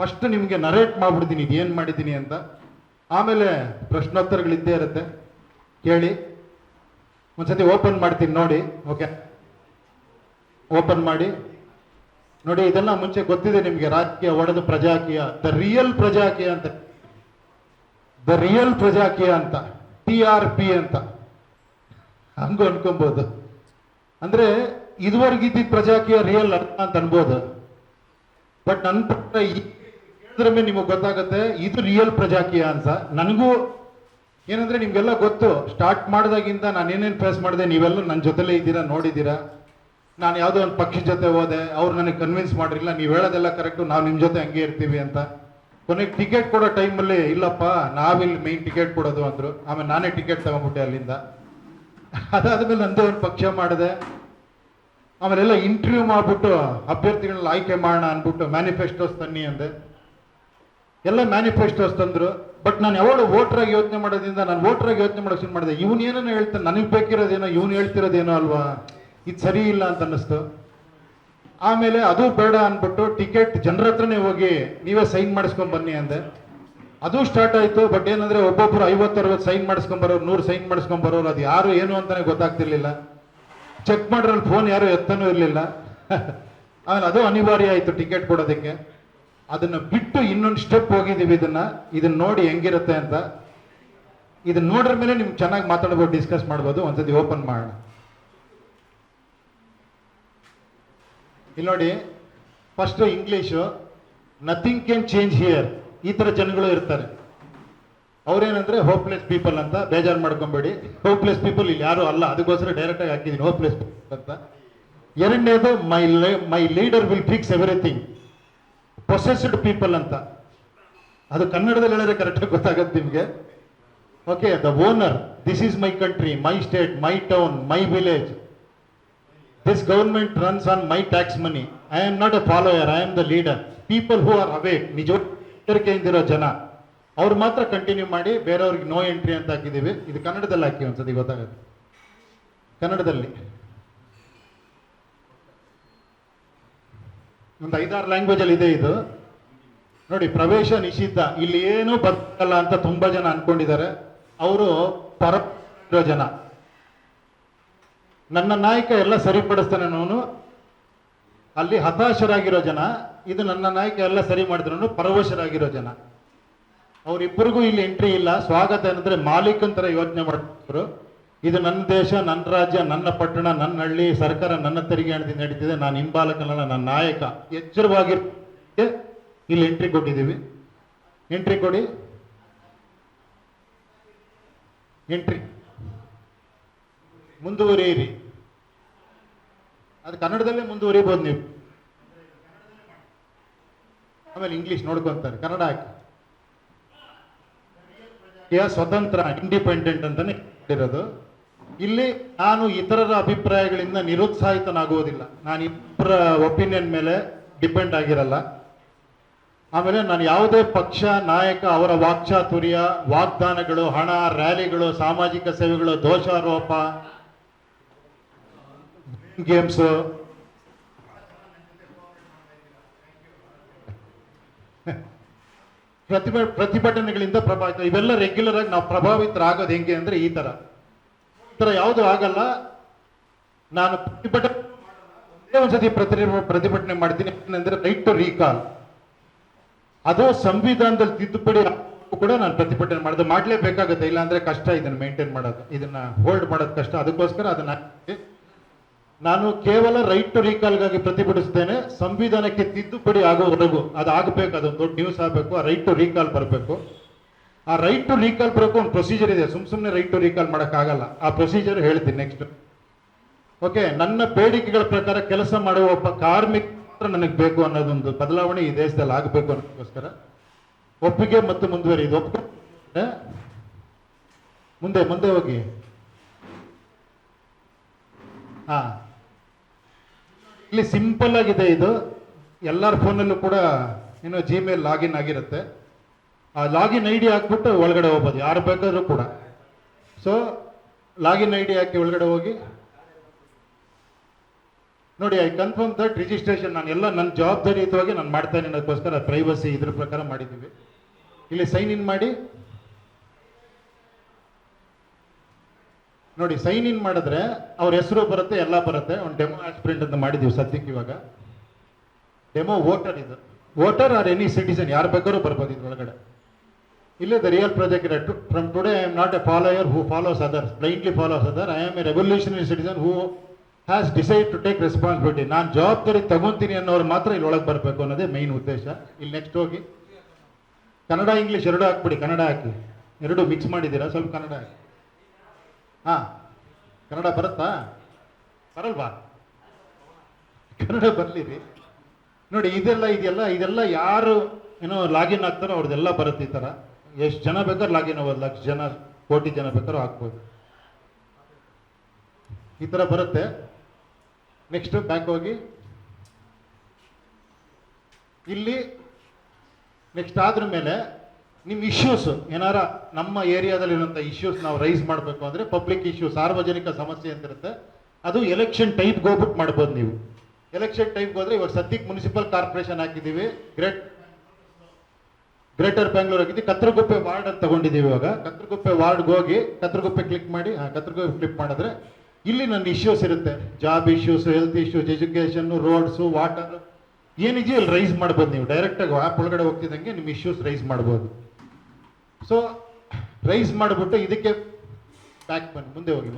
First ನಿಮಗೆ narrate ಮಾಡ್ಬಿಡ್ತೀನಿ ಇದೇನು ಮಾಡಿದ್ದೀನಿ ಅಂತ. ಆಮೇಲೆ ಪ್ರಶ್ನೋತ್ತರಗಳಿದ್ದೇ ಇರುತ್ತೆ, ಕೇಳಿ. ಒಂದ್ಸತಿ ಓಪನ್ ಮಾಡ್ತೀನಿ ನೋಡಿ. ಓಕೆ, ಓಪನ್ ಮಾಡಿ ನೋಡಿ. ಇದೆಲ್ಲ ಮುಂಚೆ ಗೊತ್ತಿದೆ ನಿಮಗೆ, ರಾಜಕೀಯ ಒಡೆದ ಪ್ರಜಾಕೀಯ, ದ ರಿಯಲ್ ಪ್ರಜಾಕೀಯ ಅಂತ, ದ ರಿಯಲ್ ಪ್ರಜಾಕೀಯ ಅಂತ, TRP ಅಂತ ಹಂಗೂ ಅನ್ಕೊಬಹುದು. ಅಂದ್ರೆ ಇದುವರೆಗಿದ್ದ ಪ್ರಜಾಕೀಯ ರಿಯಲ್ ಅಂತ ಅನ್ಬೋದು. ಬಟ್ ನನ್ನ ಪ್ರಕಾರ ಇದ್ರ ಮೇಲೆ ನಿಮಗೆ ಗೊತ್ತಾಗುತ್ತೆ ಇದು ರಿಯಲ್ ಪ್ರಜಾಕೀಯ ಅಂತ. ನನಗೂ ಏನಂದ್ರೆ ನಿಮ್ಗೆಲ್ಲ ಗೊತ್ತು, ಸ್ಟಾರ್ಟ್ ಮಾಡಿದಾಗಿಂದ ನಾನು ಏನೇನು ಫೇಸ್ ಮಾಡಿದೆ ನೀವೆಲ್ಲ ನನ್ನ ಜೊತೆಲೇ ಇದ್ದೀರಾ, ನೋಡಿದ್ದೀರಾ. ನಾನು ಯಾವುದೋ ಒಂದು ಪಕ್ಷದ ಜೊತೆ ಹೋದೆ, ಅವ್ರು ನನಗೆ ಕನ್ವಿನ್ಸ್ ಮಾಡಿರಲಿಲ್ಲ, ನೀವು ಹೇಳೋದೆಲ್ಲ ಕರೆಕ್ಟು, ನಾವು ನಿಮ್ಮ ಜೊತೆ ಹಂಗೆ ಇರ್ತೀವಿ ಅಂತ. ಕೊನೆಗೆ ಟಿಕೆಟ್ ಕೊಡೋ ಟೈಮಲ್ಲಿ ಇಲ್ಲಪ್ಪ ನಾವಿಲ್ಲಿ ಮೇನ್ ಟಿಕೆಟ್ ಕೊಡೋದು ಅಂದರು. ಆಮೇಲೆ ನಾನೇ ಟಿಕೆಟ್ ತಗೊಂಡ್ಬಿಟ್ಟೆ ಅಲ್ಲಿಂದ. ಅದಾದ್ಮೇಲೆ ನಂದೇ ಒಂದು ಪಕ್ಷ ಮಾಡಿದೆ. ಆಮೇಲೆಲ್ಲ ಇಂಟರ್ವ್ಯೂ ಮಾಡ್ಬಿಟ್ಟು ಅಭ್ಯರ್ಥಿಗಳನ್ನ ಆಯ್ಕೆ ಮಾಡೋಣ ಅಂದ್ಬಿಟ್ಟು ಮ್ಯಾನಿಫೆಸ್ಟೋಸ್ ತನ್ನಿ ಅಂದೆ. ಎಲ್ಲ ಮ್ಯಾನಿಫೆಸ್ಟೋಸ್ ತಂದರು. ಬಟ್ ನಾನು ಯಾವಾಗ ವೋಟ್ರಾಗಿ ಯೋಚನೆ ಮಾಡೋದ್ರಿಂದ ನಾನು ವೋಟ್ರಾಗಿ ಯೋಚನೆ ಮಾಡೋಕೆ ಶುರು ಮಾಡಿದೆ, ಇವನು ಏನೇನೋ ಹೇಳ್ತಾನೆ, ನನಗೆ ಬೇಕಿರೋದೇನೋ ಇವನು ಹೇಳ್ತಿರೋದೇನೋ ಅಲ್ವಾ, ಇದು ಸರಿ ಇಲ್ಲ ಅಂತ ಅನ್ನಿಸ್ತು. ಆಮೇಲೆ ಅದು ಬೇಡ ಅಂದ್ಬಿಟ್ಟು ಟಿಕೆಟ್ ಜನರ ಹತ್ರನೇ ಹೋಗಿ ನೀವೇ ಸೈನ್ ಮಾಡಿಸ್ಕೊಂಡ್ ಬನ್ನಿ ಅಂದೆ. ಅದು ಸ್ಟಾರ್ಟ್ ಆಯಿತು. ಬಟ್ ಏನಂದ್ರೆ ಒಬ್ಬೊಬ್ಬರು 50-60 ಸೈನ್ ಮಾಡಿಸ್ಕೊಂಬರೋರು, 100 ಸೈನ್ ಮಾಡಿಸ್ಕೊಂಬರೋರು, ಅದು ಯಾರು ಏನು ಅಂತಾನೆ ಗೊತ್ತಾಗ್ತಿರ್ಲಿಲ್ಲ. ಚೆಕ್ ಮಾಡ್ರಲ್ಲಿ ಫೋನ್ ಯಾರು ಎತ್ತನೂ ಇರಲಿಲ್ಲ. ಆಮೇಲೆ ಅದು ಅನಿವಾರ್ಯ ಆಯಿತು ಟಿಕೆಟ್ ಕೊಡೋದಕ್ಕೆ. ಅದನ್ನು ಬಿಟ್ಟು ಇನ್ನೊಂದು ಸ್ಟೆಪ್ ಹೋಗಿದ್ದೀವಿ. ಇದನ್ನ ನೋಡಿ ಹೆಂಗಿರುತ್ತೆ ಅಂತ. ಇದನ್ನ ನೋಡ್ರ ಮೇಲೆ ನಿಮ್ಗೆ ಚೆನ್ನಾಗಿ ಮಾತಾಡ್ಬೋದು, ಡಿಸ್ಕಸ್ ಮಾಡ್ಬೋದು. ಒಂದ್ಸತಿ ಓಪನ್ ಮಾಡೋಣ. ಇಲ್ಲಿ ನೋಡಿ, first English, nothing can change here. ಈ ಥರ ಜನಗಳು ಇರ್ತಾರೆ. ಅವ್ರೇನಂದ್ರೆ ಹೋಪ್ಲೆಸ್ ಪೀಪಲ್ ಅಂತ, ಬೇಜಾರು ಮಾಡ್ಕೊಂಬೇಡಿ. ಹೋಪ್ಲೆಸ್ ಪೀಪಲ್ ಇಲ್ಲಿ ಯಾರು ಅಲ್ಲ, ಅದಕ್ಕೋಸ್ಕರ ಡೈರೆಕ್ಟ್ ಆಗಿ ಹಾಕಿದ್ದೀನಿ ಹೋಪ್ಲೆಸ್ ಪೀಪಲ್ ಅಂತ. ಎರಡನೇದು my leader will fix everything. Possessed people ಅಂತ, ಅದು ಕನ್ನಡದಲ್ಲಿ ಹೇಳಿದ್ರೆ ಕರೆಕ್ಟಾಗಿ ಗೊತ್ತಾಗುತ್ತೆ ನಿಮಗೆ. Okay, the owner, this is my country, my state, my town, my village. This government runs on my tax money. I am not a follower, I am the leader. People who are awake, ನಿಜವಾಗಿರೋ ಜನ, ಅವ್ರು ಮಾತ್ರ continue ಮಾಡಿ, ಬೇರೆಯವ್ರಿಗೆ no entry ಅಂತ ಹಾಕಿದ್ದೀವಿ. ಇದು ಕನ್ನಡದಲ್ಲಿ ಹಾಕಿ ಒಂದ್ಸತಿ ಗೊತ್ತಾಗುತ್ತೆ. ಕನ್ನಡದಲ್ಲಿ ಒಂದು 5-6 ಲ್ಯಾಂಗ್ವೇಜಲ್ಲಿ ಇದೆ ಇದು. ನೋಡಿ, ಪ್ರವೇಶ ನಿಷಿದ್ಧ, ಇಲ್ಲಿ ಏನೂ ಬರ್ತಲ್ಲ ಅಂತ ತುಂಬಾ ಜನ ಅನ್ಕೊಂಡಿದ್ದಾರೆ. ಅವರು ಪರ ಜನ. ನನ್ನ ನಾಯಕ ಎಲ್ಲ ಸರಿಪಡಿಸ್ತಾನೆ ಅವನು, ಅಲ್ಲಿ ಹತಾಶರಾಗಿರೋ ಜನ. ಇದು ನನ್ನ ನಾಯಕ ಎಲ್ಲ ಸರಿ ಮಾಡಿದ್ರು ಪರವಶರಾಗಿರೋ ಜನ. ಅವರಿಬ್ಬರಿಗೂ ಇಲ್ಲಿ ಎಂಟ್ರಿ ಇಲ್ಲ. ಸ್ವಾಗತ ಏನಂದ್ರೆ ಮಾಲೀಕಂತರ ಯೋಚನೆ ಮಾಡ್ತಾರೆ. ಇದು ನನ್ನ ದೇಶ, ನನ್ನ ರಾಜ್ಯ, ನನ್ನ ಪಟ್ಟಣ, ನನ್ನ ಹಳ್ಳಿ, ಸರ್ಕಾರ ನನ್ನ ತೆರಿಗೆ ಹಣದಿಂದ ನಡೀತಿದೆ, ನಾನು ಹಿಂಬಾಲಕನಲ್ಲ, ನನ್ನ ನಾಯಕ. ಎಚ್ಚರವಾಗಿ ಇಲ್ಲಿ ಎಂಟ್ರಿ ಕೊಟ್ಟಿದ್ದೀವಿ. ಎಂಟ್ರಿ ಕೊಡಿ, ಎಂಟ್ರಿ. ಮುಂದುವರಿಯಿರಿ. ಅದು ಕನ್ನಡದಲ್ಲೇ ಮುಂದುವರಿಬಹುದು ನೀವು. ಆಮೇಲೆ ಇಂಗ್ಲಿಷ್ ನೋಡ್ಕೊಂತಾರೆ, ಕನ್ನಡ ಹಾಕಿ. ಸ್ವತಂತ್ರ, ಇಂಡಿಪೆಂಡೆಂಟ್ ಅಂತಾನೆ ಇರೋದು. ಇಲ್ಲಿ ನಾನು ಇತರರ ಅಭಿಪ್ರಾಯಗಳಿಂದ ನಿರುತ್ಸಾಹಿತನಾಗುವುದಿಲ್ಲ. ನಾನು ಇಬ್ಬರ ಒಪಿನಿಯನ್ ಮೇಲೆ ಡಿಪೆಂಡ್ ಆಗಿರಲ್ಲ. ಆಮೇಲೆ ನಾನು ಯಾವುದೇ ಪಕ್ಷ, ನಾಯಕ, ಅವರ ವಾಕ್ಚಾತುರ್ಯ, ವಾಗ್ದಾನಗಳು, ಹಣ, ರ್ಯಾಲಿಗಳು, ಸಾಮಾಜಿಕ ಸೇವೆಗಳು, ದೋಷಾರೋಪ, ಗೇಮ್ಸ್, ಪ್ರತಿಭಟನೆಗಳಿಂದ ಪ್ರಭಾವಿತ, ಇವೆಲ್ಲ ರೆಗ್ಯುಲರ್ ಆಗಿ ನಾವು ಪ್ರಭಾವಿತರಾಗೋದು ಹೆಂಗೆ ಅಂದ್ರೆ ಈ ತರ ಯಾವುದು ಆಗಲ್ಲ. ನಾನು ಒಂದ್ಸತಿ ಪ್ರತಿಭಟನೆ ಮಾಡ್ತೀನಿ ಅಂದ್ರೆ ರೈಟ್ ಟು ರೀಕಾಲ್. ಅದು ಸಂವಿಧಾನದಲ್ಲಿ ತಿದ್ದುಪಡಿ ಕೂಡ ನಾನು ಪ್ರತಿಭಟನೆ ಮಾಡಿದೆ, ಮಾಡ್ಲೇಬೇಕಾಗುತ್ತೆ. ಇಲ್ಲ ಅಂದ್ರೆ ಕಷ್ಟ ಇದನ್ನ ಮೇಂಟೈನ್ ಮಾಡೋದು, ಇದನ್ನ ಹೋಲ್ಡ್ ಮಾಡೋದು ಕಷ್ಟ. ಅದಕ್ಕೋಸ್ಕರ ಅದನ್ನ ನಾನು ಕೇವಲ ರೈಟ್ ಟು ರೀಕಾಲ್ಗಾಗಿ ಪ್ರತಿಭಟಿಸ್ತೇನೆ. ಸಂವಿಧಾನಕ್ಕೆ ತಿದ್ದುಪಡಿ ಆಗೋವರೆಗೂ ಅದಾಗಬೇಕು, ಅದೊಂದು ದೊಡ್ಡ ನ್ಯೂಸ್ ಆಗಬೇಕು. ಆ ರೈಟ್ ಟು ರೀಕಾಲ್ ಬರಬೇಕು. ಆ ರೈಟ್ ಟು ರೀಕಾಲ್ ಬರೋಕೆ ಒಂದು ಪ್ರೊಸೀಜರ್ ಇದೆ. ಸುಮ್ಮನೆ ರೈಟ್ ಟು ರೀಕಾಲ್ ಮಾಡೋಕ್ಕಾಗಲ್ಲ. ಆ ಪ್ರೊಸೀಜರ್ ಹೇಳ್ತೀನಿ ನೆಕ್ಸ್ಟ್. ಓಕೆ, ನನ್ನ ಬೇಡಿಕೆಗಳ ಪ್ರಕಾರ ಕೆಲಸ ಮಾಡುವ ಒಬ್ಬ ಕಾರ್ಮಿಕ ನನಗೆ ಬೇಕು ಅನ್ನೋದೊಂದು ಬದಲಾವಣೆ ಈ ದೇಶದಲ್ಲಿ ಆಗಬೇಕು ಅನ್ನೋದಕ್ಕೋಸ್ಕರ ಒಪ್ಪಿಗೆ ಮತ್ತು ಮುಂದುವರಿಯುವುದು. ಮುಂದೆ ಮುಂದೆ ಹೋಗಿ. ಹಾ, ಇಲ್ಲಿ ಸಿಂಪಲ್ ಆಗಿದೆ. ಇದು ಎಲ್ಲರ ಫೋನಲ್ಲೂ ಕೂಡ ಏನೋ ಜಿಮೇಲ್ ಲಾಗಿನ್ ಆಗಿರುತ್ತೆ. ಆ ಲಾಗಿನ್ ಐ ಡಿ ಹಾಕ್ಬಿಟ್ಟು ಒಳಗಡೆ ಹೋಗ್ಬೋದು, ಯಾರು ಬೇಕಾದ್ರೂ ಕೂಡ. ಸೊ ಲಾಗಿನ್ ಐ ಡಿ ಹಾಕಿ ಒಳಗಡೆ ಹೋಗಿ ನೋಡಿ, ಐ ಕನ್ಫರ್ಮ್ ದಟ್ ರಿಜಿಸ್ಟ್ರೇಷನ್ ನಾನು ಎಲ್ಲ ನನ್ನ ಜವಾಬ್ದಾರಿಯುತವಾಗಿ ನಾನು ಮಾಡ್ತೇನೆ ಅನ್ನೋದಕ್ಕೋಸ್ಕರ ಪ್ರೈವಸಿ ಇದ್ರ ಪ್ರಕಾರ ಮಾಡಿದ್ದೀವಿ. ಇಲ್ಲಿ ಸೈನ್ ಇನ್ ಮಾಡಿ ನೋಡಿ. ಸೈನ್ ಇನ್ ಮಾಡಿದ್ರೆ ಅವ್ರ ಹೆಸರು ಬರುತ್ತೆ, ಎಲ್ಲ ಬರುತ್ತೆ. ಒಂದು ಡೆಮೋ ಆಸ್ಪಿರೆಂಟ್ ಅಂತ ಮಾಡಿದ್ದೀವಿ ಸದ್ಯಕ್ಕೆ. ಇವಾಗ ಡೆಮೋ ವೋಟರ್, ಇದು ವೋಟರ್ ಆರ್ ಎನಿ ಸಿಟಿಸನ್, ಯಾರು ಬೇಕಾದ್ರೂ ಬರ್ಬೋದು ಇದ್ರೊಳಗಡೆ. ಇಲ್ಲೇ the real project from today I am not a follower who follows others, blindly follows other. I am a revolutionary citizen who has decide to take responsibility. ನಾನು ಜವಾಬ್ದಾರಿ ತಗೊಂತೀನಿ ಅನ್ನೋರು ಮಾತ್ರ ಇಲ್ಲಿ ಒಳಗೆ ಬರಬೇಕು ಅನ್ನೋದೇ ಮೈನ್ ಉದ್ದೇಶ. ಇಲ್ಲಿ ನೆಕ್ಸ್ಟ್ ಹೋಗಿ ಕನ್ನಡ ಇಂಗ್ಲೀಷ್ ಎರಡು ಹಾಕ್ಬಿಡಿ. ಕನ್ನಡ ಹಾಕಿ, ಎರಡು ಮಿಕ್ಸ್ ಮಾಡಿದ್ದೀರಾ, ಸ್ವಲ್ಪ ಕನ್ನಡ ಹಾಕಿ. ಹಾಂ, ಕನ್ನಡ ಬರುತ್ತಾ? ಬರಲ್ವಾ? ಕನ್ನಡ ಬರಲಿರಿ. ನೋಡಿ, ಇದೆಲ್ಲ ಯಾರು ಏನೋ ಲಾಗಿನ್ ಆಗ್ತಾರೋ ಅವ್ರದ್ದೆಲ್ಲ ಬರುತ್ತೆ. ಈ ಥರ ಎಷ್ಟು ಜನ ಬೇಕಾದ್ರೂ ಲಾಗಿನ್ ಆಗೋದು, ಲಕ್ಷ ಜನ, ಕೋಟಿ ಜನ ಬೇಕಾದ್ರೂ ಹಾಕ್ಬೋದು. ಈ ಥರ ಬರುತ್ತೆ. ನೆಕ್ಸ್ಟ್ ಬ್ಯಾಕ್ ಹೋಗಿ ಇಲ್ಲಿ ನೆಕ್ಸ್ಟ್ ಆದ್ರ ಮೇಲೆ ನಿಮ್ಮ ಇಶ್ಯೂಸ್ ಏನಾರ ನಮ್ಮ ಏರಿಯಾದಲ್ಲಿ ಇರುವಂಥ ಇಶ್ಯೂಸ್ ನಾವು ರೈಸ್ ಮಾಡಬೇಕು ಅಂದರೆ ಪಬ್ಲಿಕ್ ಇಶ್ಯೂ, ಸಾರ್ವಜನಿಕ ಸಮಸ್ಯೆ ಅಂತಿರುತ್ತೆ. ಅದು ಎಲೆಕ್ಷನ್ ಟೈಪ್ಗೆ ಹೋಗ್ಬಿಟ್ಟು ಮಾಡ್ಬೋದು ನೀವು. ಎಲೆಕ್ಷನ್ ಟೈಪ್ಗೆ ಹೋದ್ರೆ ಇವಾಗ ಸದ್ಯಕ್ಕೆ ಮುನ್ಸಿಪಲ್ ಕಾರ್ಪೊರೇಷನ್ ಹಾಕಿದ್ದೀವಿ, ಗ್ರೇಟರ್ ಬ್ಯಾಂಗ್ಳೂರ್ ಹಾಕಿದ್ದೀವಿ. ಕತ್ರಗುಪ್ಪೆ ವಾರ್ಡ್ ಅಂತ ತಗೊಂಡಿದ್ದೀವಿ. ಇವಾಗ ಕತ್ರಗುಪ್ಪೆ ವಾರ್ಡ್ಗೆ ಹೋಗಿ ಕತ್ರಗುಪ್ಪೆ ಕ್ಲಿಕ್ ಮಾಡಿ, ಕತ್ರಗುಪ್ಪೆ ಕ್ಲಿಕ್ ಮಾಡಿದ್ರೆ ಇಲ್ಲಿ ನನ್ನ ಇಶ್ಯೂಸ್ ಇರುತ್ತೆ. Job issues, health issues, education, roads, water ಏನಿದೆಯೋ ಇಲ್ಲಿ ರೈಸ್ ಮಾಡ್ಬೋದು. ನೀವು ಡೈರೆಕ್ಟಾಗಿ ಆ್ಯಪ್ ಒಳಗಡೆ ಹೋಗ್ತಿದ್ದಂಗೆ ನಿಮ್ಮ ಇಶ್ಯೂಸ್ ರೈಸ್ ಮಾಡ್ಬೋದು. ಸೊ ರೈಸ್ ಮಾಡಿಬಿಟ್ಟು ಇದಕ್ಕೆ ಬ್ಯಾಕ್ ಬನ್ನಿ, ಮುಂದೆ ಹೋಗಿ.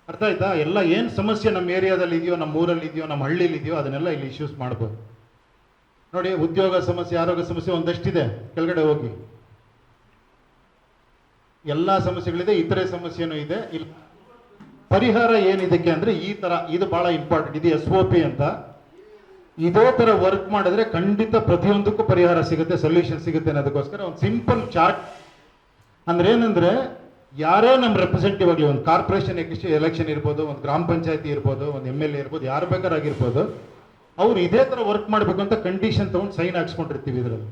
ಅರ್ಥ ಆಯ್ತಾ? ಎಲ್ಲ ಏನು ಸಮಸ್ಯೆ ನಮ್ಮ ಏರಿಯಾದಲ್ಲಿ ಇದೆಯೋ, ನಮ್ಮ ಊರಲ್ಲಿ ಇದೆಯೋ, ನಮ್ಮ ಹಳ್ಳಿಲಿ ಇದೆಯೋ ಅದನ್ನೆಲ್ಲ ಇಲ್ಲಿ ಇಶ್ಯೂಸ್ ಮಾಡ್ಬೋದು. ನೋಡಿ, ಉದ್ಯೋಗ ಸಮಸ್ಯೆ, ಆರೋಗ್ಯ ಸಮಸ್ಯೆ ಒಂದಷ್ಟಿದೆ. ಕೆಳಗಡೆ ಹೋಗಿ ಎಲ್ಲ ಸಮಸ್ಯೆಗಳಿದೆ, ಇತರೆ ಸಮಸ್ಯೆನೂ ಇದೆ. ಇಲ್ಲಿ ಪರಿಹಾರ ಏನಿದಕ್ಕೆ ಅಂದರೆ ಈ ಥರ, ಇದು ಭಾಳ ಇಂಪಾರ್ಟೆಂಟ್. ಇದು SOP ಅಂತ. ಇದೇ ಥರ ವರ್ಕ್ ಮಾಡಿದ್ರೆ ಖಂಡಿತ ಪ್ರತಿಯೊಂದಕ್ಕೂ ಪರಿಹಾರ ಸಿಗುತ್ತೆ, ಸೊಲ್ಯೂಷನ್ ಸಿಗುತ್ತೆ ಅನ್ನೋದಕ್ಕೋಸ್ಕರ ಒಂದು ಸಿಂಪಲ್ ಚಾರ್ಟ್. ಅಂದ್ರೆ ಏನಂದ್ರೆ, ಯಾರೇ ನಮ್ಮ ರೆಪ್ರೆಸೆಂಟೇಟಿವ್ ಆಗಲಿ, ಒಂದು ಕಾರ್ಪೊರೇಷನ್ ಎಲೆಕ್ಷನ್ ಇರ್ಬೋದು, ಒಂದು ಗ್ರಾಮ ಪಂಚಾಯತಿ ಇರ್ಬೋದು, ಒಂದು MLA ಇರ್ಬೋದು, ಯಾರು ಬೇಕಾರಾಗಿರ್ಬೋದು, ಅವ್ರು ಇದೇ ಥರ ವರ್ಕ್ ಮಾಡಬೇಕು ಅಂತ ಕಂಡೀಷನ್ ತೊಗೊಂಡು ಸೈನ್ ಹಾಕ್ಸ್ಕೊಂಡಿರ್ತೀವಿ ಇದರಲ್ಲಿ.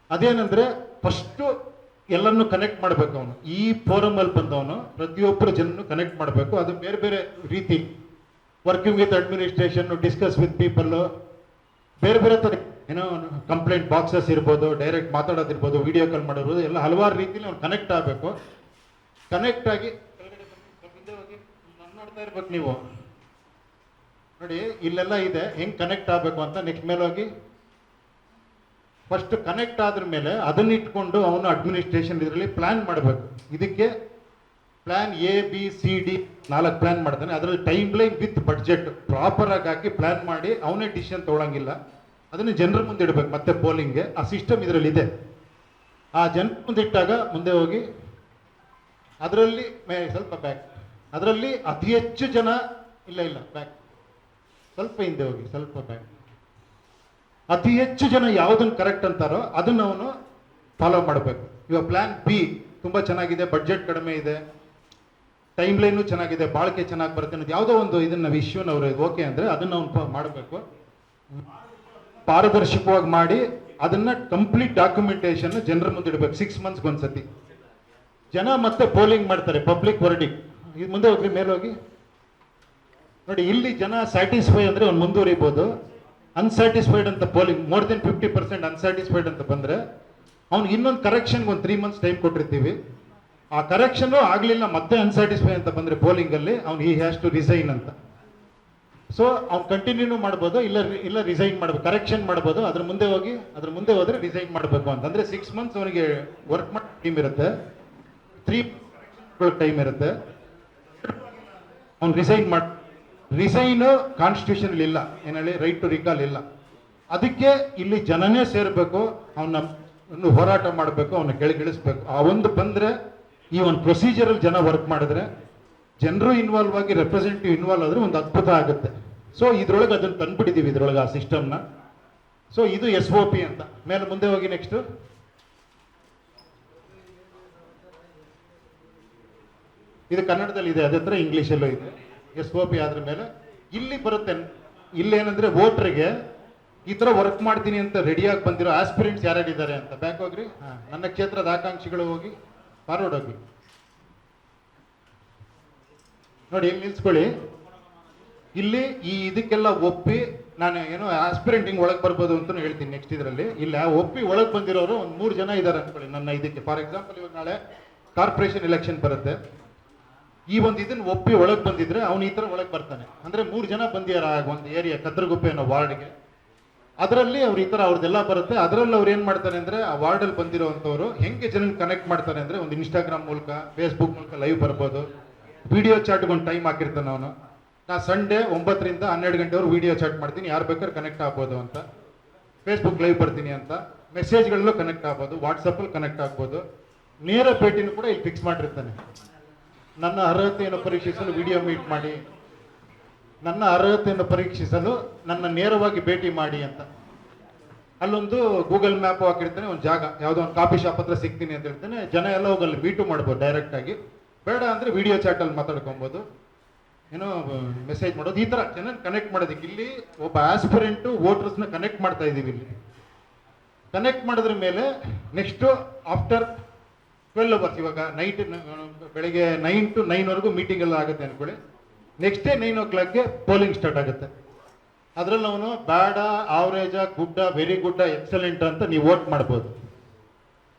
ಅದೇನಂದ್ರೆ ಫಸ್ಟು ಎಲ್ಲರನ್ನೂ ಕನೆಕ್ಟ್ ಮಾಡಬೇಕು. ಅವನು ಈ ಫೋರಮಲ್ಲಿ ಬಂದವನು ಪ್ರತಿಯೊಬ್ಬರು ಜನನ್ನು ಕನೆಕ್ಟ್ ಮಾಡಬೇಕು. ಅದು ಬೇರೆ ಬೇರೆ ರೀತಿ, working with administration, discuss with people, ಬೇರೆ ಬೇರೆ ಥರ ಏನೋ ಕಂಪ್ಲೇಂಟ್ ಬಾಕ್ಸಸ್ ಇರ್ಬೋದು, ಡೈರೆಕ್ಟ್ ಮಾತಾಡೋದಿರ್ಬೋದು, ವಿಡಿಯೋ ಕಾಲ್ ಮಾಡಿರ್ಬೋದು, ಎಲ್ಲ ಹಲವಾರು ರೀತಿಯಲ್ಲಿ ಅವ್ನು ಕನೆಕ್ಟ್ ಆಗಬೇಕು. ಕನೆಕ್ಟ್ ಆಗಿ ನೋಡ್ತಾ ಇರ್ಬೇಕು ನೀವು. ನೋಡಿ, ಇಲ್ಲೆಲ್ಲ ಇದೆ ಹೆಂಗೆ ಕನೆಕ್ಟ್ ಆಗಬೇಕು ಅಂತ. ನೆಕ್ಸ್ಟ್ ಮೇಲೆ ಹೋಗಿ ಫಸ್ಟ್ ಕನೆಕ್ಟ್ ಆದ್ರ ಮೇಲೆ ಅದನ್ನ ಇಟ್ಕೊಂಡು ಅವನು ಅಡ್ಮಿನಿಸ್ಟ್ರೇಷನ್ ಇದರಲ್ಲಿ ಪ್ಲಾನ್ ಮಾಡಬೇಕು. ಇದಕ್ಕೆ ಪ್ಲಾನ್ ABCD 4 ಪ್ಲಾನ್ ಮಾಡ್ತಾನೆ. ಅದರಲ್ಲಿ time line with budget proper ಆಗಿ ಹಾಕಿ ಪ್ಲಾನ್ ಮಾಡಿ ಅವನೇ ಡಿಸಿಷನ್ ತಗೊಳಂಗಿಲ್ಲ. ಅದನ್ನು ಜನರ ಮುಂದೆ ಇಡಬೇಕು. ಮತ್ತೆ ಪೋಲಿಂಗ್ಗೆ ಆ ಸಿಸ್ಟಮ್ ಇದರಲ್ಲಿ ಇದೆ. ಆ ಜನರ ಮುಂದೆ ಇಟ್ಟಾಗ ಮುಂದೆ ಹೋಗಿ ಅದರಲ್ಲಿ ಸ್ವಲ್ಪ ಬ್ಯಾಕ್, ಅದರಲ್ಲಿ ಅತಿ ಹೆಚ್ಚು ಜನ ಇಲ್ಲ ಬ್ಯಾಕ್, ಸ್ವಲ್ಪ ಹಿಂದೆ ಹೋಗಿ, ಸ್ವಲ್ಪ ಬ್ಯಾಕ್. ಅತಿ ಹೆಚ್ಚು ಜನ ಯಾವುದನ್ನು ಕರೆಕ್ಟ್ ಅಂತಾರೋ ಅದನ್ನು ಅವನು ಫಾಲೋ ಮಾಡಬೇಕು. ಇವಾಗ ಪ್ಲಾನ್ B ತುಂಬ ಚೆನ್ನಾಗಿದೆ, ಬಡ್ಜೆಟ್ ಕಡಿಮೆ ಇದೆ, ಟೈಮ್ ಲೈನು ಚೆನ್ನಾಗಿದೆ, ಬಾಳಿಕೆ ಚೆನ್ನಾಗಿ ಬರುತ್ತೆ ಅನ್ನೋದು ಯಾವುದೋ ಒಂದು ಇದನ್ನ ಇಶ್ಯೂನವ್ರು ಓಕೆ ಅಂದರೆ ಅದನ್ನು ಅವನು ಮಾಡಬೇಕು. ಪಾರದರ್ಶಕವಾಗಿ ಮಾಡಿ ಅದನ್ನ ಕಂಪ್ಲೀಟ್ ಡಾಕ್ಯುಮೆಂಟೇಶನ್ ಜನರ ಮುಂದೆ ಇಡಬೇಕು. 6 ಮಂತ್ಸ್ಗೆ ಒಂದ್ಸತಿ ಜನ ಮತ್ತೆ ಪೋಲಿಂಗ್ ಮಾಡ್ತಾರೆ, ಪಬ್ಲಿಕ್ ವರ್ಡಿಂಗ್. ಇದು ಮುಂದೆ ಹೋಗ್ರಿ, ಮೇಲೆ ಹೋಗಿ ನೋಡಿ. ಇಲ್ಲಿ ಜನ ಸ್ಯಾಟಿಸ್ಫೈ ಅಂದರೆ ಅವ್ನು ಮುಂದುವರಿಬೋದು. ಅನ್ಸ್ಯಾಟಿಸ್ಫೈಡ್ ಅಂತ ಪೋಲಿಂಗ್ ಮೋರ್ ದೆನ್ 50% ಅನ್ಸ್ಯಾಟಿಸ್ಫೈಡ್ ಅಂತ ಬಂದರೆ ಅವ್ನಿಗೆ ಇನ್ನೊಂದು ಕರೆಕ್ಷನ್ಗೆ ಒಂದು 3 ಮಂತ್ಸ್ ಟೈಮ್ ಕೊಟ್ಟಿರ್ತೀವಿ. ಆ ಕರೆಕ್ಷನು ಆಗಲಿಲ್ಲ, ಮತ್ತೆ ಅನ್ಸ್ಯಾಟಿಸ್ಫೈ ಅಂತ ಬಂದರೆ ಪೋಲಿಂಗಲ್ಲಿ ಅವ್ನು ಹಿ ಹ್ಯಾಸ್ ಟು ರಿಸೈನ್ ಅಂತ. ಸೊ ಅವ್ನು ಕಂಟಿನ್ಯೂ ಮಾಡ್ಬೋದು, ಇಲ್ಲ ರಿಸೈನ್ ಮಾಡ್ಬೇಕು, ಕರೆಕ್ಷನ್ ಮಾಡ್ಬೋದು. ಅದ್ರ ಮುಂದೆ ಹೋದ್ರೆ ರಿಸೈನ್ ಮಾಡಬೇಕು ಅಂತಂದರೆ 6 ಮಂತ್ಸ್ ಅವನಿಗೆ ವರ್ಕ್ ಮಾಡೋ ಟೈಮ್ ಇರುತ್ತೆ, 3 ಟೈಮ್ ಇರುತ್ತೆ. ಅವ್ನು ರಿಸೈನು ಕಾನ್ಸ್ಟಿಟ್ಯೂಷನ್ ಇಲ್ಲ, ಏನೇಳಿ ರೈಟ್ ಟು ರಿಕಾಲ್ ಇಲ್ಲ. ಅದಕ್ಕೆ ಇಲ್ಲಿ ಜನನೇ ಸೇರಬೇಕು, ಅವನ್ನ ಹೋರಾಟ ಮಾಡಬೇಕು, ಅವನ್ನ ಕೆಳಗಿಳಿಸ್ಬೇಕು. ಆ ಒಂದು ಬಂದರೆ ಈ ಒಂದು ಪ್ರೊಸೀಜರಲ್ಲಿ ಜನ ವರ್ಕ್ ಮಾಡಿದ್ರೆ, ಜನರು ಇನ್ವಾಲ್ವ್ ಆಗಿ ರೆಪ್ರೆಸೆಂಟೇಟಿವ್ ಇನ್ವಾಲ್ವ್ ಆದರೆ ಒಂದು ಅದ್ಭುತ ಆಗುತ್ತೆ. ಸೊ ಇದ್ರೊಳಗೆ ಅದನ್ನು ತಂದ್ಬಿಟ್ಟಿದ್ದೀವಿ, ಇದ್ರೊಳಗೆ ಆ ಸಿಸ್ಟಮ್ನ. ಸೊ ಇದು SOP ಅಂತ. ಮೇಲೆ ಮುಂದೆ ಹೋಗಿ ನೆಕ್ಸ್ಟ್. ಇದು ಕನ್ನಡದಲ್ಲಿ ಇದೆ, ಅದೇ ಥರ ಇಂಗ್ಲೀಷಲ್ಲೂ ಇದೆ. SOP ಆದ್ರ ಮೇಲೆ ಇಲ್ಲಿ ಬರುತ್ತೆ. ಇಲ್ಲೇನಂದ್ರೆ ವೋಟ್ರಿಗೆ ಈ ಥರ ವರ್ಕ್ ಮಾಡ್ತೀನಿ ಅಂತ ರೆಡಿಯಾಗಿ ಬಂದಿರೋ ಆಸ್ಪಿರೆಂಟ್ಸ್ ಯಾರ್ಯಾರಿದ್ದಾರೆ ಅಂತ. ಬ್ಯಾಕ್ ಹೋಗ್ರಿ. ನನ್ನ ಕ್ಷೇತ್ರದ ಆಕಾಂಕ್ಷಿಗಳು ಹೋಗಿ ಫಾರ್ವರ್ಡ್ ಹೋಗಿ ನೋಡಿ, ಇಲ್ಲಿ ನಿಲ್ಸ್ಕೊಳ್ಳಿ. ಇಲ್ಲಿ ಇದಕ್ಕೆಲ್ಲ ಒಪ್ಪಿ ನಾನು ಏನೋ ಆಸ್ಪಿರೆಂಟ್ ಹಿಂಗ್ ಒಳಗೆ ಬರ್ಬೋದು ಅಂತ ಹೇಳ್ತೀನಿ ನೆಕ್ಸ್ಟ್ ಇದರಲ್ಲಿ. ಇಲ್ಲ ಒಪ್ಪಿ ಒಳಗೆ ಬಂದಿರೋರು ಒಂದು 3 ಜನ ಇದ್ದಾರೆ ಅನ್ಕೊಳ್ಳಿ ನನ್ನ ಇದಕ್ಕೆ. ಫಾರ್ ಎಕ್ಸಾಂಪಲ್ ಇವಾಗ ನಾಳೆ ಕಾರ್ಪೊರೇಷನ್ ಎಲೆಕ್ಷನ್ ಬರುತ್ತೆ, ಈ ಒಂದು ಇದನ್ನ ಒಪ್ಪಿ ಒಳಗೆ ಬಂದಿದ್ರೆ ಅವ್ನು ಈ ತರ ಒಳಗೆ ಬರ್ತಾನೆ. ಅಂದ್ರೆ 3 ಜನ ಬಂದಿಯಾರ ಒಂದು ಏರಿಯಾ ಕದ್ರಗುಪ್ಪೆ ಅನ್ನೋ ವಾರ್ಡ್ಗೆ, ಅದರಲ್ಲಿ ಅವ್ರು ಈ ತರ ಅವ್ರದ್ದೆಲ್ಲ ಬರುತ್ತೆ. ಅದರಲ್ಲಿ ಅವ್ರು ಏನ್ ಮಾಡ್ತಾರೆ ಅಂದ್ರೆ ಆ ವಾರ್ಡಲ್ಲಿ ಬಂದಿರೋವಂಥವ್ರು ಹೆಂಗೆ ಜನ ಕನೆಕ್ಟ್ ಮಾಡ್ತಾರೆ ಅಂದ್ರೆ ಒಂದು ಇನ್ಸ್ಟಾಗ್ರಾಮ್ ಮೂಲಕ, ಫೇಸ್ಬುಕ್ ಮೂಲಕ ಲೈವ್ ಬರ್ಬೋದು, ವಿಡಿಯೋ ಚಾಟ್ಗೆ ಒಂದು ಟೈಮ್ ಹಾಕಿರ್ತಾನೆ ಅವನು. ನಾ ಸಂಡೇ 9 ರಿಂದ 12 ಗಂಟೆವರೆಗೂ ವಿಡಿಯೋ ಚಾಟ್ ಮಾಡ್ತೀನಿ, ಯಾರು ಬೇಕಾದ್ರೆ ಕನೆಕ್ಟ್ ಆಗ್ಬೋದು ಅಂತ. ಫೇಸ್ಬುಕ್ ಲೈವ್ ಬರ್ತೀನಿ ಅಂತ, ಮೆಸೇಜ್ಗಳಲ್ಲೂ ಕನೆಕ್ಟ್ ಆಗ್ಬೋದು, ವಾಟ್ಸಪ್ಪಲ್ಲಿ ಕನೆಕ್ಟ್ ಆಗ್ಬೋದು. ನೇರ ಭೇಟಿನೂ ಕೂಡ ಇಲ್ಲಿ ಫಿಕ್ಸ್ ಮಾಡಿರ್ತಾನೆ. ನನ್ನ ಅರ್ಹತೆಯನ್ನು ಪರೀಕ್ಷಿಸಲು ವಿಡಿಯೋ ಮೀಟ್ ಮಾಡಿ, ನನ್ನ ಅರ್ಹತೆಯನ್ನು ಪರೀಕ್ಷಿಸಲು ನನ್ನ ನೇರವಾಗಿ ಭೇಟಿ ಮಾಡಿ ಅಂತ. ಅಲ್ಲೊಂದು ಗೂಗಲ್ ಮ್ಯಾಪ್ ಹಾಕಿರ್ತಾನೆ, ಒಂದು ಜಾಗ ಯಾವುದೋ ಒಂದು ಕಾಫಿ ಶಾಪ್ ಹತ್ರ ಸಿಗ್ತೀನಿ ಅಂತ ಹೇಳ್ತಾನೆ. ಜನ ಎಲ್ಲ ಹೋಗಲ್ಲಿ ಮೀಟು ಮಾಡ್ಬೋದು ಡೈರೆಕ್ಟ್ ಆಗಿ. ಬೇಡ ಅಂದ್ರೆ ವಿಡಿಯೋ ಚಾಟಲ್ಲಿ ಮಾತಾಡ್ಕೊಬೋದು, ಏನೋ ಮೆಸೇಜ್ ಮಾಡೋದು, ಈ ತರ ಜನ ಕನೆಕ್ಟ್ ಮಾಡೋದಕ್ಕೆ ಇಲ್ಲಿ ಒಬ್ಬ ಆಸ್ಪಿರೆಂಟು ವೋಟರ್ಸ್ನ ಕನೆಕ್ಟ್ ಮಾಡ್ತಾ ಇದೀವಿ. ಇಲ್ಲಿ ಕನೆಕ್ಟ್ ಮಾಡಿದ್ರ ಮೇಲೆ ನೆಕ್ಸ್ಟ್ ಆಫ್ಟರ್ 12 ಅವರ್ಸ್, ಇವಾಗ ನೈಟ್ ಬೆಳಿಗ್ಗೆ 9 to 9 ವರೆಗೂ ಮೀಟಿಂಗ್ ಎಲ್ಲ ಆಗುತ್ತೆ ಅನ್ಕೊಳ್ಳಿ. ನೆಕ್ಸ್ಟ್ ಡೇ 9 o'clockಗೆ ಪೋಲಿಂಗ್ ಸ್ಟಾರ್ಟ್ ಆಗುತ್ತೆ. ಅದ್ರಲ್ಲಿ ಅವನು ಬೇಡ, ಆವರೇಜ, ಗುಡ್ಡ, ವೆರಿ ಗುಡ್ಡ, ಎಕ್ಸಲೆಂಟ್ ಅಂತ ನೀವು ವೋಟ್ ಮಾಡ್ಬೋದು.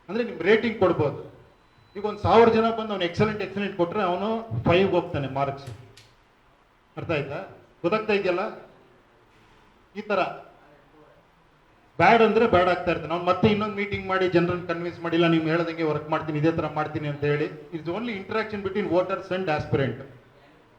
ಅಂದ್ರೆ ನಿಮ್ ರೇಟಿಂಗ್ ಕೊಡ್ಬೋದು. ಈಗ ಒಂದು 1000 ಜನ ಬಂದು ಅವ್ನು ಎಕ್ಸಲೆಂಟ್ ಕೊಟ್ರೆ ಅವನು 5 ಹೋಗ್ತಾನೆ ಮಾರ್ಕ್ಸ್. ಅರ್ಥ ಆಯ್ತಾ? ಗೊತ್ತಾಗ್ತಾ ಇದೆಯಲ್ಲ? ಈ ತರ ಬ್ಯಾಡ್ ಅಂದ್ರೆ ಬ್ಯಾಡ್ ಆಗ್ತಾ ಇರ್ತಾನೆ. ಅವ್ನು ಮತ್ತೆ ಇನ್ನೊಂದು ಮೀಟಿಂಗ್ ಮಾಡಿ ಜನರನ್ನು ಕನ್ವಿನ್ಸ್ ಮಾಡಿಲ್ಲ, ನೀವು ಹೇಳ್ದಂಗೆ ವರ್ಕ್ ಮಾಡ್ತೀನಿ, ಇದೇ ತರ ಮಾಡ್ತೀನಿ ಅಂತ ಹೇಳಿ. It's only interaction between voters and aspirant.